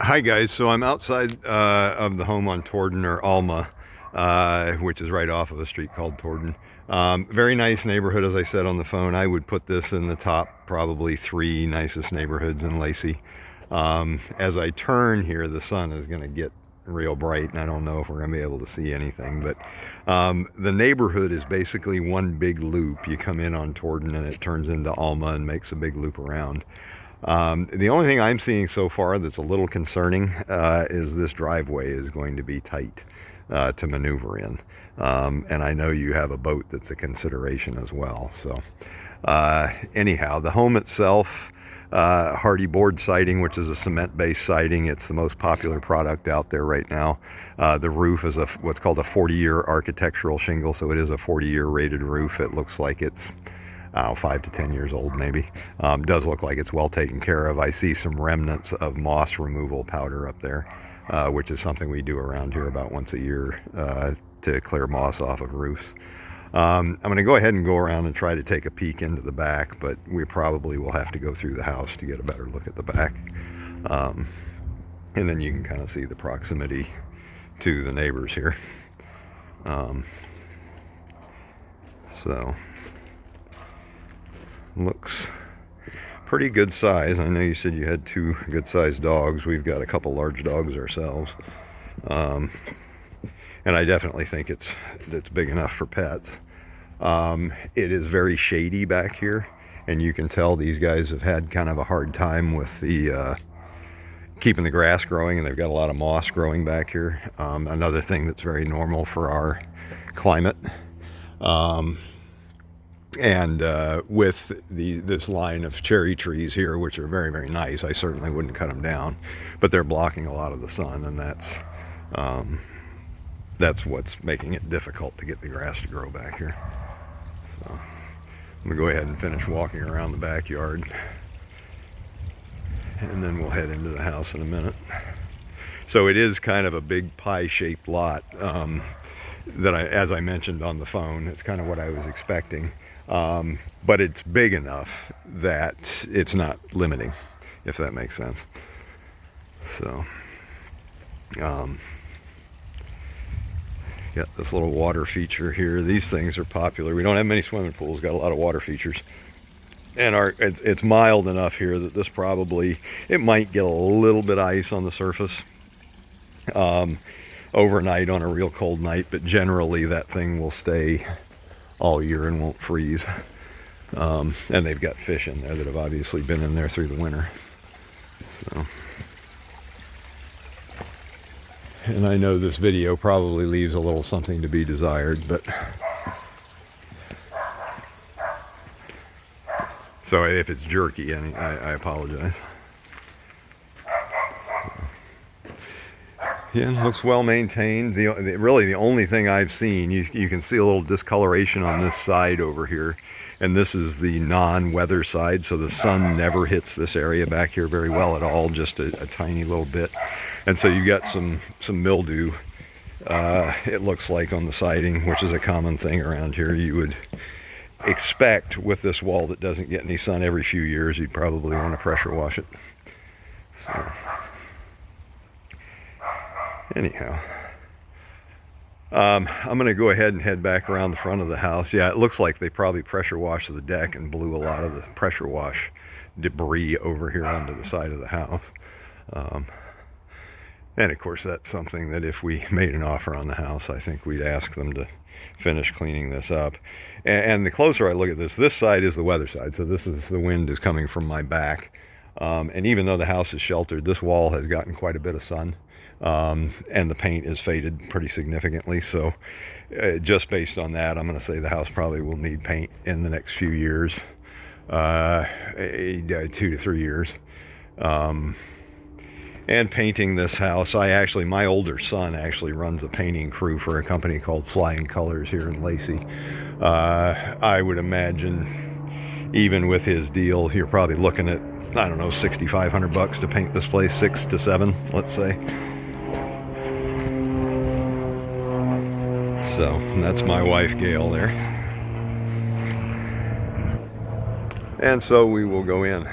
Hi guys, so I'm outside of the home on Torden, or Alma, which is right off of a street called Torden. Very nice neighborhood, as I said on the phone. I would put this in the top probably 3 nicest neighborhoods in Lacey. As I turn here, the sun is going to get real bright, and I don't know if we're going to be able to see anything, but the neighborhood is basically one big loop. You come in on Torden and it turns into Alma and makes a big loop around. The only thing I'm seeing so far that's a little concerning is this driveway is going to be tight to maneuver in. And I know you have a boat that's a consideration as well. So anyhow, the home itself, Hardy board siding, which is a cement-based siding. It's the most popular product out there right now. The roof is what's called a 40-year architectural shingle, so it is a 40-year rated roof. It looks like it's 5 to 10 years old maybe. Does look like it's well taken care of. I see some remnants of moss removal powder up there, which is something we do around here about once a year to clear moss off of roofs. I'm going to go ahead and go around and try to take a peek into the back, but we probably will have to go through the house to get a better look at the back. And then you can kind of see the proximity to the neighbors here. So looks pretty good size. I know you said you had 2 good sized dogs. We've got a couple large dogs ourselves. And I definitely think it's big enough for pets. It is very shady back here, and you can tell these guys have had kind of a hard time with the keeping the grass growing, and they've got a lot of moss growing back here. Another thing that's very normal for our climate. And with this line of cherry trees here, which are very, very nice, I certainly wouldn't cut them down, but they're blocking a lot of the sun, and that's what's making it difficult to get the grass to grow back here. So I'm gonna go ahead and finish walking around the backyard, and then we'll head into the house in a minute. So it is kind of a big pie-shaped lot that as I mentioned on the phone, it's kind of what I was expecting. But it's big enough that it's not limiting, if that makes sense. So got this little water feature here. These things are popular. We don't have many swimming pools, got a lot of water features. And it's mild enough here that this probably, it might get a little bit of ice on the surface overnight on a real cold night, but generally that thing will stay all year and won't freeze. And they've got fish in there that have obviously been in there through the winter. So, and I know this video probably leaves a little something to be desired, but so if it's jerky, I apologize. Yeah, looks well maintained. Really the only thing I've seen, you can see a little discoloration on this side over here, and this is the non-weather side, so the sun never hits this area back here very well at all, just a tiny little bit. And so you got some mildew, it looks like, on the siding, which is a common thing around here. You would expect with this wall that doesn't get any sun every few years, you'd probably want to pressure wash it. So anyhow, I'm going to go ahead and head back around the front of the house. Yeah, it looks like they probably pressure washed the deck and blew a lot of the pressure wash debris over here onto the side of the house. And of course, that's something that if we made an offer on the house, I think we'd ask them to finish cleaning this up. And the closer I look at this side is the weather side. So this is, the wind is coming from my back. And even though the house is sheltered, this wall has gotten quite a bit of sun. And the paint is faded pretty significantly. So just based on that, I'm going to say the house probably will need paint in the next few years, 2 to 3 years. And painting this house, my older son actually runs a painting crew for a company called Flying Colors here in Lacey. I would imagine even with his deal, you're probably looking at, I don't know, $6,500 to paint this place, 6 to 7, let's say. So that's my wife, Gail, there. And so we will go in.